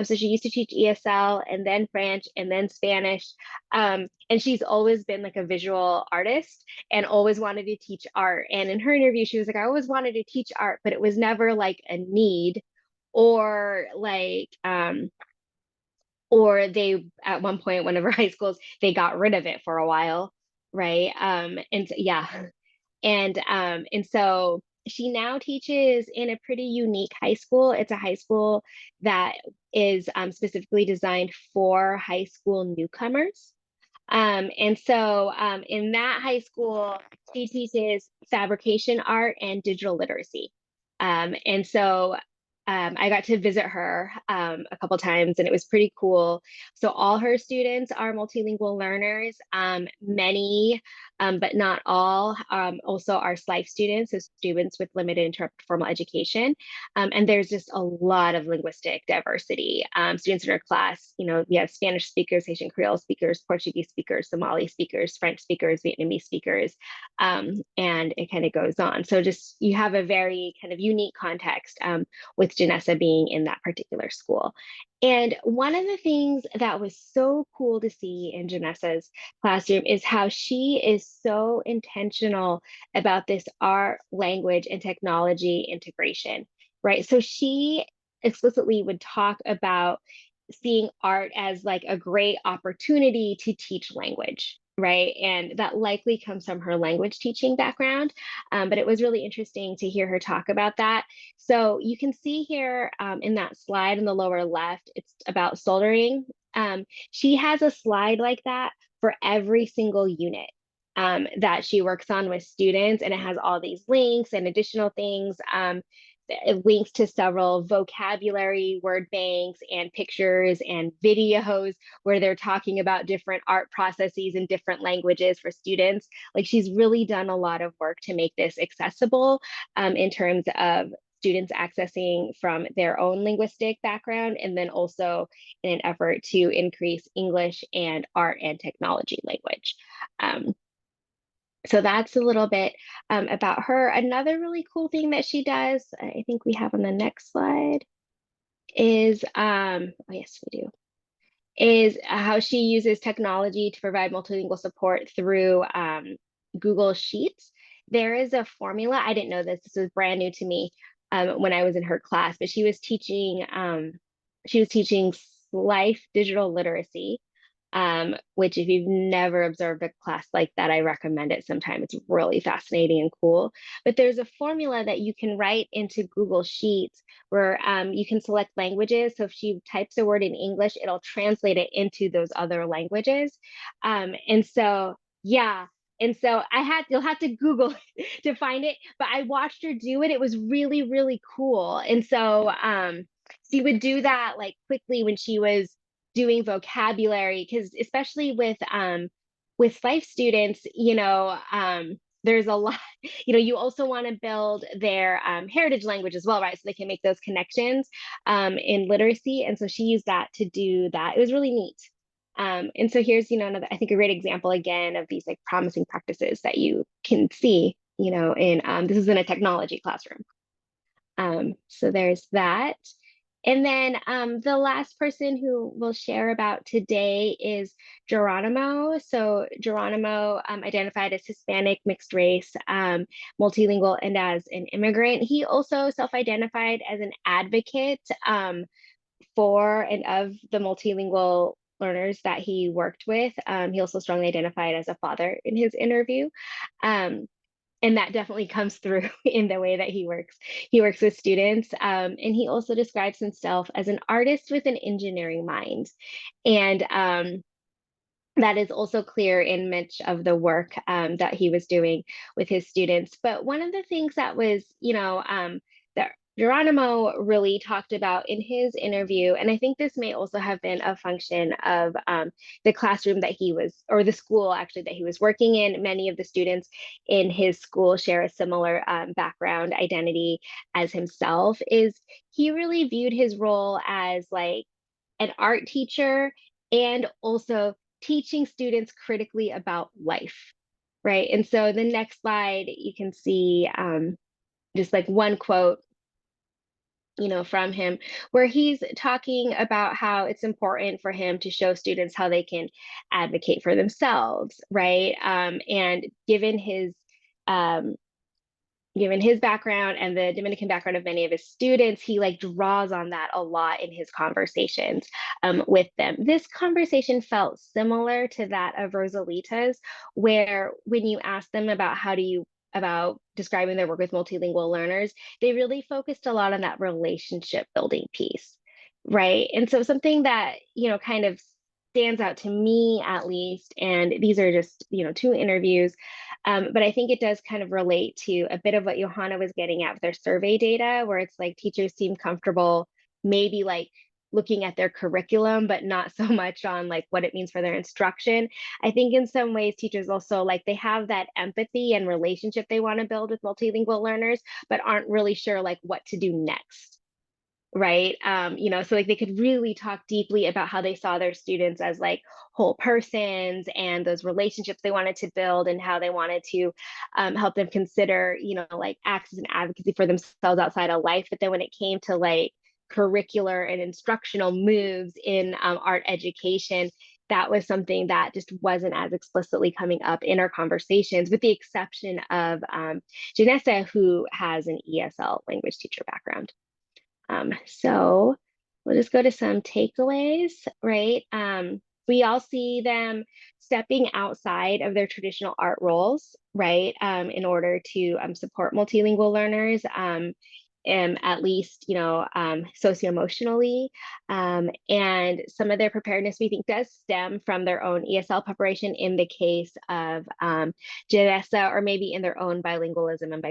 So she used to teach ESL and then French and then Spanish. And she's always been like a visual artist and always wanted to teach art. And in her interview, she was like, I always wanted to teach art, but it was never like a need or like or they at one point one of her high schools they got rid of it for a while, right? And so she now teaches in a pretty unique high school. It's a high school that is specifically designed for high school newcomers. And so in that high school, she teaches fabrication art and digital literacy. And so I got to visit her a couple times, and it was pretty cool. So all her students are multilingual learners. Many, but not all, also are SLIFE students, so students with limited interrupted formal education. And there's just a lot of linguistic diversity. Students in our class, we have Spanish speakers, Haitian Creole speakers, Portuguese speakers, Somali speakers, French speakers, Vietnamese speakers, and it kind of goes on. So just you have a very kind of unique context with Janessa being in that particular school. And one of the things that was so cool to see in Janessa's classroom is how she is so intentional about this art, language, and technology integration, right? So she explicitly would talk about seeing art as like a great opportunity to teach language, right? And that likely comes from her language teaching background. But it was really interesting to hear her talk about that. So you can see here in that slide in the lower left, it's about soldering. She has a slide like that for every single unit that she works on with students, and it has all these links and additional things. It links to several vocabulary word banks and pictures and videos where they're talking about different art processes in different languages for students. Like she's really done a lot of work to make this accessible in terms of students accessing from their own linguistic background, and then also in an effort to increase English and art and technology language. So that's a little bit about her. Another really cool thing that she does, I think we have on the next slide, is, oh yes, we do, is how she uses technology to provide multilingual support through Google Sheets. There is a formula, I didn't know this was brand new to me when I was in her class, but she was teaching life digital literacy, which if you've never observed a class like that, I recommend it sometime. It's really fascinating and cool. But there's a formula that you can write into Google Sheets where you can select languages. So if she types a word in English, it'll translate it into those other languages. And so, yeah. And so you'll have to Google to find it, but I watched her do it. It was really, really cool. And so she would do that like quickly when she was doing vocabulary, because especially with life students, there's a lot, you also want to build their heritage language as well, right? So they can make those connections in literacy. And so she used that to do that. It was really neat. And so here's, another, I think a great example again of these like promising practices that you can see, in this is in a technology classroom. So there's that. And then the last person who we'll share about today is Geronimo. So Geronimo identified as Hispanic, mixed race, multilingual, and as an immigrant. He also self-identified as an advocate for and of the multilingual learners that he worked with. He also strongly identified as a father in his interview. And that definitely comes through in the way that he works. He works with students, and he also describes himself as an artist with an engineering mind. And that is also clear in much of the work that he was doing with his students. But one of the things that was, that Geronimo really talked about in his interview, and I think this may also have been a function of the classroom that he was, or the school actually that he was working in. Many of the students in his school share a similar background identity as himself, is he really viewed his role as like an art teacher and also teaching students critically about life, right? And so the next slide, you can see just like one quote, from him, where he's talking about how it's important for him to show students how they can advocate for themselves, right? And given his background and the Dominican background of many of his students, he like draws on that a lot in his conversations with them. This conversation felt similar to that of Rosalita's, where when you ask them about describing their work with multilingual learners, they really focused a lot on that relationship building piece, right? And so something that, kind of stands out to me at least, and these are just, two interviews, but I think it does kind of relate to a bit of what Johanna was getting at with their survey data, where it's like teachers seem comfortable maybe like looking at their curriculum, but not so much on like what it means for their instruction. I think in some ways teachers also like they have that empathy and relationship they want to build with multilingual learners, but aren't really sure like what to do next. Right. So like they could really talk deeply about how they saw their students as like whole persons and those relationships they wanted to build and how they wanted to help them consider, like acts as an advocacy for themselves outside of life. But then when it came to like curricular and instructional moves in art education, that was something that just wasn't as explicitly coming up in our conversations, with the exception of Janessa, who has an ESL language teacher background. So we'll just go to some takeaways, right? We all see them stepping outside of their traditional art roles, right? In order to support multilingual learners, at least, socio-emotionally. And some of their preparedness, we think, does stem from their own ESL preparation in the case of Janessa, or maybe in their own bilingualism and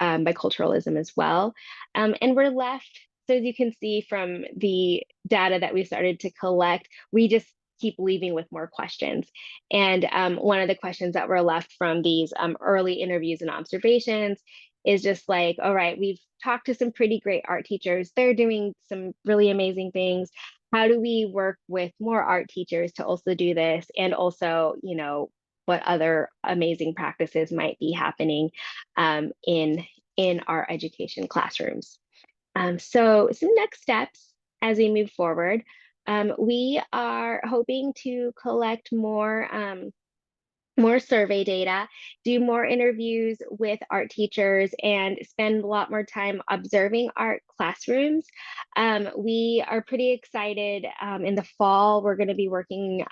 biculturalism as well. And we're left, so as you can see from the data that we started to collect, we just keep leaving with more questions. And one of the questions that were left from these early interviews and observations is just like, all right, we've talked to some pretty great art teachers. They're doing some really amazing things. How do we work with more art teachers to also do this? And also, what other amazing practices might be happening in our education classrooms. So some next steps as we move forward, we are hoping to collect more survey data, do more interviews with art teachers, and spend a lot more time observing art classrooms. We are pretty excited. In the fall, we're going to be working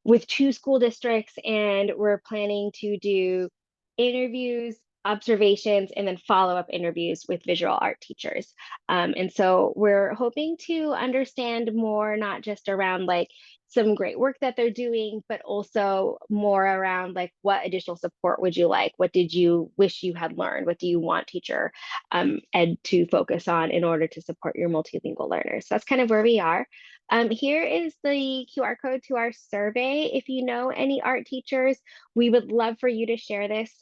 with 2 school districts, and we're planning to do interviews, observations, and then follow-up interviews with visual art teachers. And so we're hoping to understand more, not just around like some great work that they're doing, but also more around like what additional support would you like? What did you wish you had learned? What do you want teacher ed to focus on in order to support your multilingual learners? So that's kind of where we are. Here is the QR code to our survey. If you know any art teachers, we would love for you to share this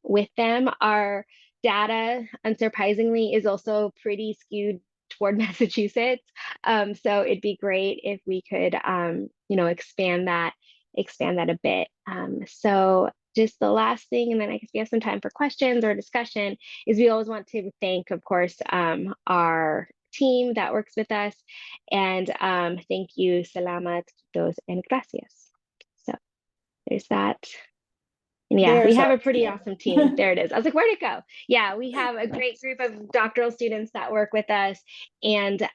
with them. Our data, unsurprisingly, is also pretty skewed toward Massachusetts. So it'd be great if we could, expand that a bit. So just the last thing, and then I guess we have some time for questions or discussion, is we always want to thank, of course, our team that works with us. And thank you, salamat, dos, and gracias. So there's that. And yeah, we There's have our a pretty awesome team. There it is. I was like, where'd it go? Yeah, we have a great group of doctoral students that work with us. And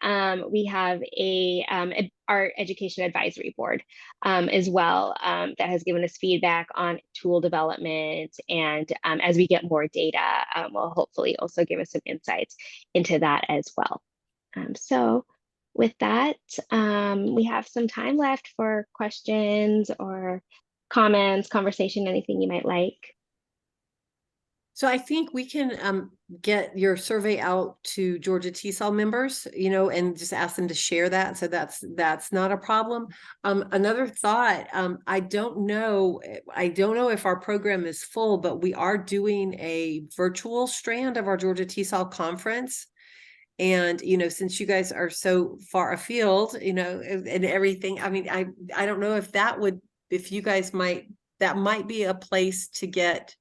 we have a art education advisory board as well that has given us feedback on tool development. And as we get more data, will hopefully also give us some insights into that as well. So with that, we have some time left for questions or comments, conversation, anything you might like. So I think we can get your survey out to Georgia TESOL members, and just ask them to share that. So that's not a problem. Another thought, I don't know if our program is full, but we are doing a virtual strand of our Georgia TESOL conference. And, since you guys are so far afield, and everything, I mean, I don't know if you guys that might be a place to get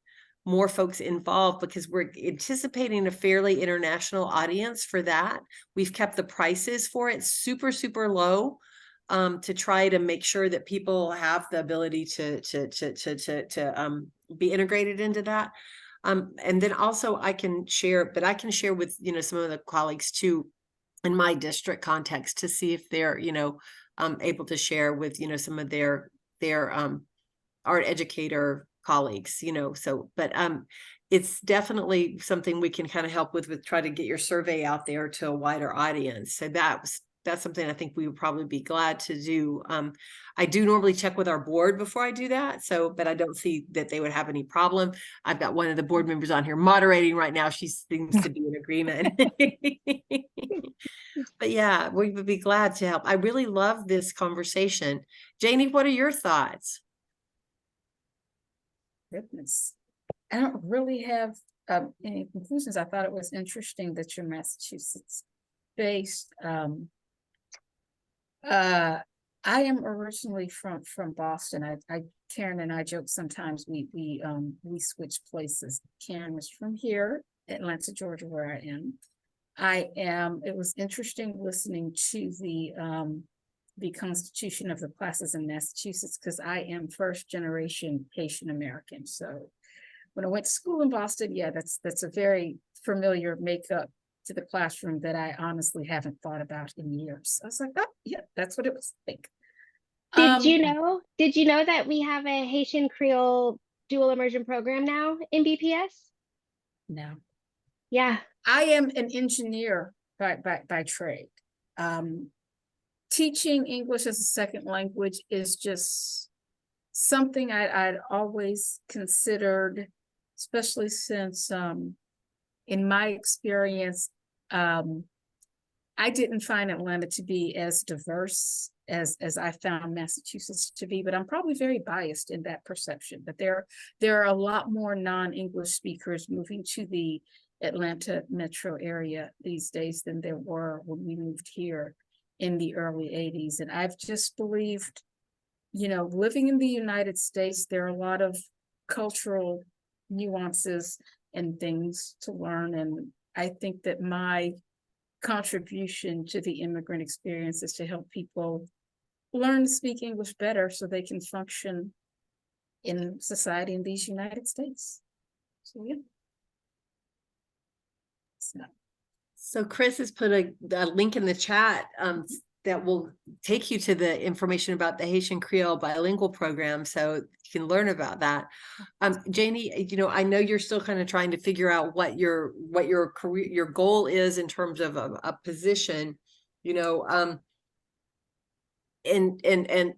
more folks involved, because we're anticipating a fairly international audience for that. We've kept the prices for it super, super low, to try to make sure that people have the ability to be integrated into that. And then also I can share with, some of the colleagues too, in my district context, to see if they're, able to share with, some of their art educator colleagues, but it's definitely something we can kind of help with try to get your survey out there to a wider audience. So that's something I think we would probably be glad to do. I do normally check with our board before I do that. But I don't see that they would have any problem. I've got one of the board members on here moderating right now. She seems to be in agreement. But yeah, we would be glad to help. I really love this conversation. Janie, what are your thoughts? Goodness. I don't really have any conclusions. I thought it was interesting that you're Massachusetts based. I am originally from Boston. Karen and I joke sometimes we switch places. Karen was from here, Atlanta, Georgia, where I am. It was interesting listening to the constitution of the classes in Massachusetts, because I am first generation Haitian American. So when I went to school in Boston, yeah, that's a very familiar makeup to the classroom that I honestly haven't thought about in years. I was like, oh yeah, that's what it was like. Did you know that we have a Haitian Creole dual immersion program now in BPS? No. Yeah. I am an engineer by trade. Teaching English as a second language is just something I'd always considered, especially since in my experience, I didn't find Atlanta to be as diverse as I found Massachusetts to be, but I'm probably very biased in that perception. But there are a lot more non-English speakers moving to the Atlanta metro area these days than there were when we moved here in the early 80s. And I've just believed, living in the United States, there are a lot of cultural nuances and things to learn. And I think that my contribution to the immigrant experience is to help people learn to speak English better so they can function in society in these United States. So yeah. So Chris has put a link in the chat that will take you to the information about the Haitian Creole bilingual program, so you can learn about that. Janie, I know you're still kind of trying to figure out what your career, your goal is in terms of a position, and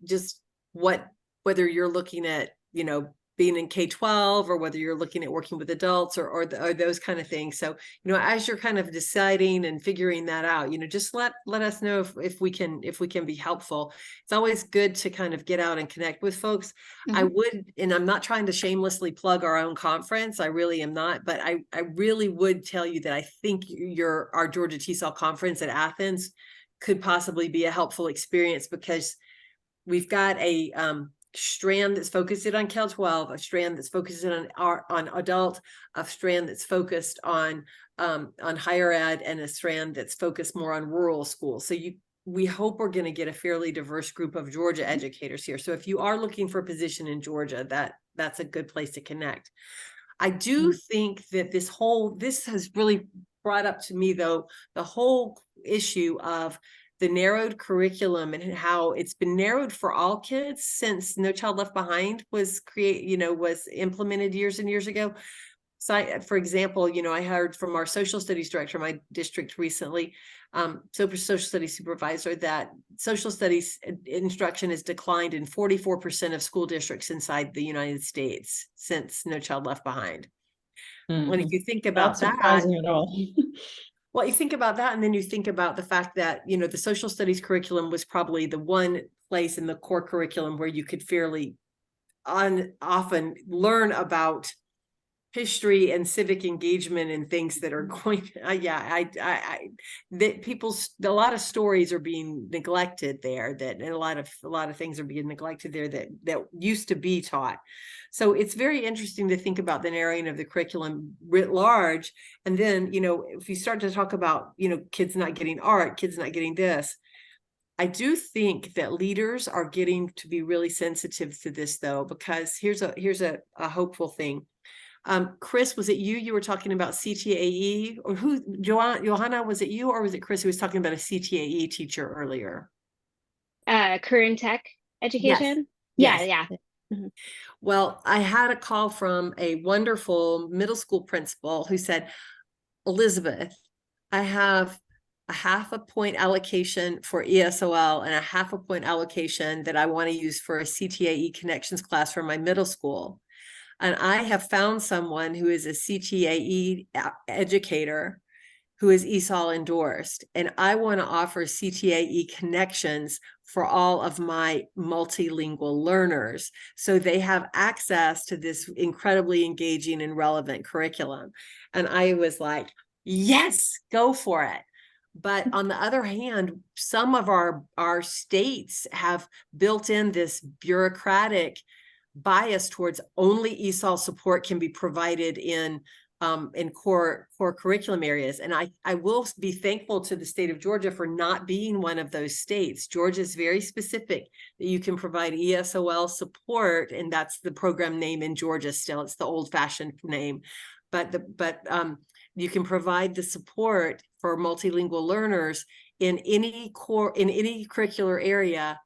just whether you're looking at, being in K-12 or whether you're looking at working with adults or those kind of things. So, as you're kind of deciding and figuring that out, just let us know if we can be helpful. It's always good to kind of get out and connect with folks. Mm-hmm. And I'm not trying to shamelessly plug our own conference. I really am not, but I really would tell you that I think our Georgia TESOL conference at Athens could possibly be a helpful experience, because we've got a strand that's focused on Cal 12, a strand that's focused on adult, a strand that's focused on on higher ed and a strand that's focused more on rural schools. So we hope we're going to get a fairly diverse group of Georgia educators here. So if you are looking for a position in Georgia, that's a good place to connect. I do think that this has really brought up to me, though, the whole issue of the narrowed curriculum and how it's been narrowed for all kids since No Child Left Behind was was implemented years and years ago. So for example, I heard from our social studies director in my district recently, social studies supervisor, that social studies instruction has declined in 44% of school districts inside the United States since No Child Left Behind. When if you think about Not surprising at all. Well, you think about that, and then you think about the fact that, the social studies curriculum was probably the one place in the core curriculum where you could fairly often learn about history and civic engagement and things that are going, a lot of stories are being neglected there, and a lot of things are being neglected there that used to be taught. So it's very interesting to think about the narrowing of the curriculum writ large. And then, if you start to talk about, kids not getting art, kids not getting this, I do think that leaders are getting to be really sensitive to this, though, because here's a hopeful thing. Chris, was it you were talking about CTAE, or who, Johanna, was it you or was it Chris who was talking about a CTAE teacher earlier? Career tech education. Yes. Yeah. Mm-hmm. Well, I had a call from a wonderful middle school principal who said, Elizabeth, I have a 0.5 point allocation for ESOL and a 0.5 point allocation that I want to use for a CTAE connections class for my middle school. And I have found someone who is a CTAE educator who is ESOL endorsed. And I want to offer CTAE connections for all of my multilingual learners, so they have access to this incredibly engaging and relevant curriculum. And I was like, yes, go for it. But on the other hand, some of our states have built in this bureaucratic bias towards only ESOL support can be provided in core curriculum areas. And I will be thankful to the state of Georgia for not being one of those states. Georgia is very specific that you can provide ESOL support, and that's the program name in Georgia still. It's the old-fashioned name. But you can provide the support for multilingual learners in any curricular area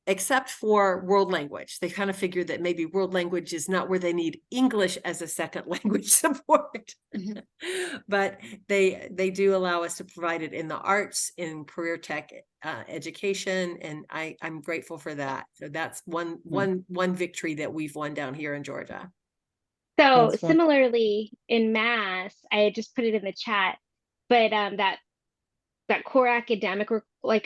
except for world language. They kind of figured that maybe world language is not where they need English as a second language support. But they do allow us to provide it in the arts, in career tech education, and I'm grateful for that. So that's one victory that we've won down here in Georgia. So similarly in Mass, I just put it in the chat, but that core academic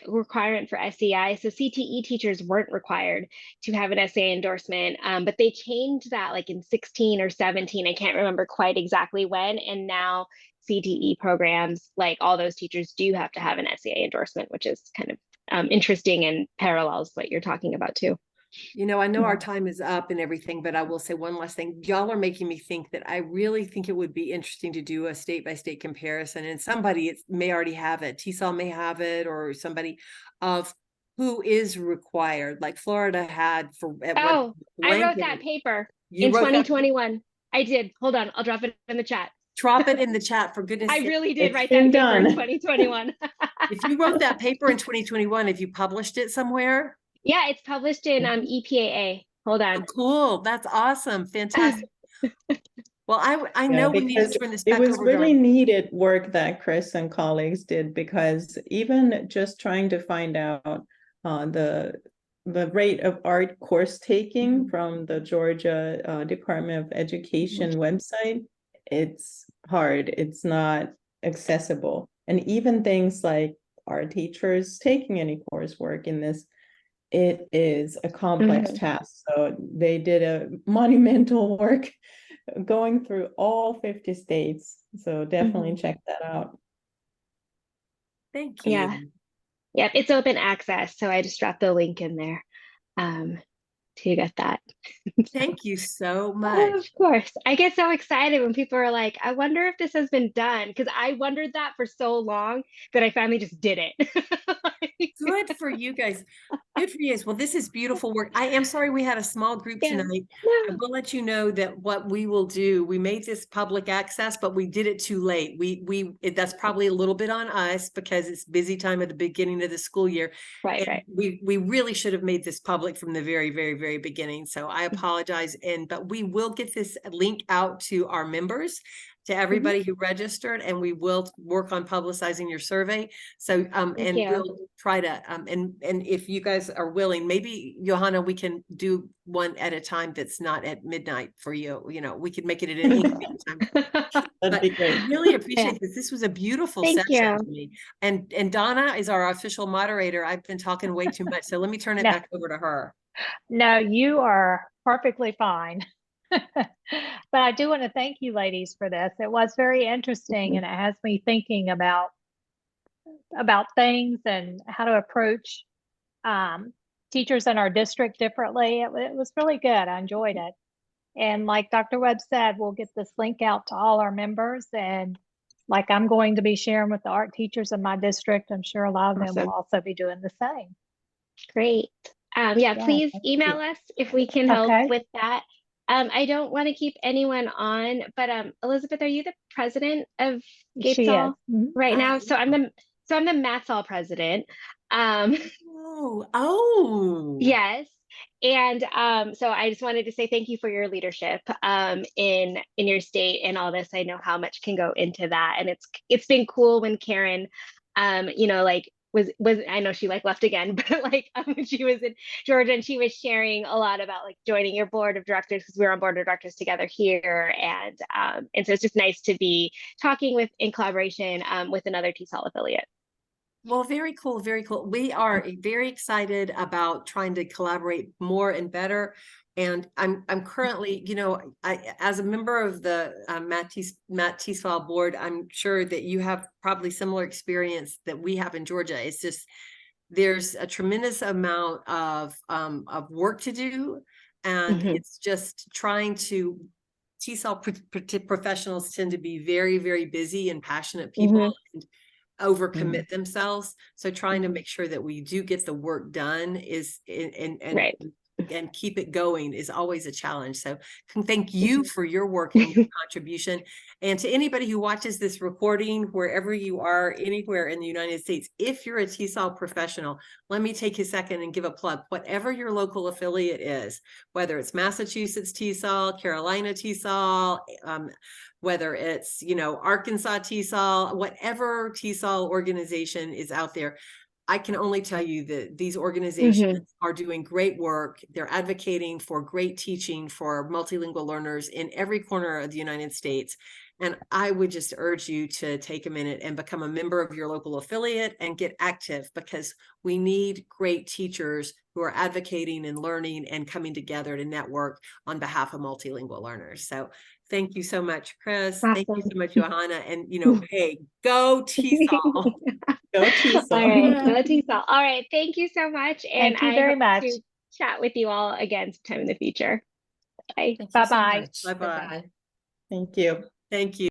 requirement for SEI. So CTE teachers weren't required to have an SEI endorsement, but they changed that like in 16 or 17. I can't remember quite exactly when. And now CTE programs, like all those teachers do have to have an SEI endorsement, which is kind of interesting and parallels what you're talking about too. I know our time is up and everything, but I will say one last thing. Y'all are making me think that I really think it would be interesting to do a state-by-state comparison, and somebody may already have it. TESOL may have it, or somebody of who is required, like Florida had for. I wrote that paper in 2021. I did. Hold on, I'll drop it in the chat. Drop it in the chat, for goodness sake. I really did write that paper in 2021. If you wrote that paper in 2021, have you published it somewhere? Yeah, it's published in EPAA. Hold on. Oh, cool. That's awesome. Fantastic. Well, I know we need to turn this back over. It was really needed work that Chris and colleagues did, because even just trying to find out the rate of art course taking from the Georgia Department of Education website, it's hard. It's not accessible. And even things like our teachers taking any coursework in this, it is a complex task. So they did a monumental work going through all 50 states. So definitely check that out. Thank you. Yeah. Yep, it's open access. So I just dropped the link in there. to get that. Thank you so much. Of course. I get so excited when people are like, I wonder if this has been done. Because I wondered that for so long that I finally just did it. Good for you guys. Good for you. Well, this is beautiful work. I am sorry we had a small group Yeah. tonight. I No. will let you know that what we will do, we made this public access, but we did it too late. That's probably a little bit on us because it's busy time at the beginning of the school year. Right, And right. we really should have made this public from the very, very, very beginning. So I apologize. But we will get this link out to our members, to everybody who registered, and we will work on publicizing your survey. So Thank and you. we'll try to and if you guys are willing, maybe Johanna, we can do one at a time that's not at midnight for you. You know, we could make it at an inconvenient time. That'd be great. I really appreciate this. This was a beautiful Thank session you. to me. And Donna is our official moderator. I've been talking way too much, so let me turn it No. back over to her. No, you are perfectly fine. But I do want to thank you ladies for this. It was very interesting and it has me thinking about things and how to approach teachers in our district differently. It was really good. I enjoyed it. And like Dr. Webb said, we'll get this link out to all our members. And like I'm going to be sharing with the art teachers in my district, I'm sure a lot of them will also be doing the same. Great. Yeah, please thank email you. us if we can help Okay. with that. I don't want to keep anyone on, but Elizabeth, are you the president of She is. GATESOL Mhm. right now? So I'm the MathSol president. Yes. And so I just wanted to say thank you for your leadership in your state and all this. I know how much can go into that. And it's been cool when Karen like was I know she like left again, but like when she was in Georgia and she was sharing a lot about like joining your board of directors because we were on board of directors together here. And so it's just nice to be talking in collaboration with another TESOL affiliate. Well, very cool, very cool. We are very excited about trying to collaborate more and better. And I'm currently, as a member of the Matt TESOL board, I'm sure that you have probably similar experience that we have in Georgia. It's just there's a tremendous amount of work to do, and it's just trying to. TESOL professionals tend to be very, very busy and passionate people. And overcommit themselves. So trying to make sure that we do get the work done is and keep it going is always a challenge. So thank you for your work and your contribution. And to anybody who watches this recording, wherever you are, anywhere in the United States, if you're a TESOL professional, let me take a second and give a plug. Whatever your local affiliate is, whether it's Massachusetts TESOL, Carolina TESOL, whether it's, Arkansas TESOL, whatever TESOL organization is out there, I can only tell you that these organizations are doing great work. They're advocating for great teaching for multilingual learners in every corner of the United States. And I would just urge you to take a minute and become a member of your local affiliate and get active, because we need great teachers who are advocating and learning and coming together to network on behalf of multilingual learners. So thank you so much, Chris. Awesome. Thank you so much, Johanna. And, hey, go TESOL. Go TESOL. All right, go TESOL. All right, thank you so much. And Thank you very much. To chat with you all again sometime in the future. Bye. Bye-bye. Bye-bye. Thank you. Thank you.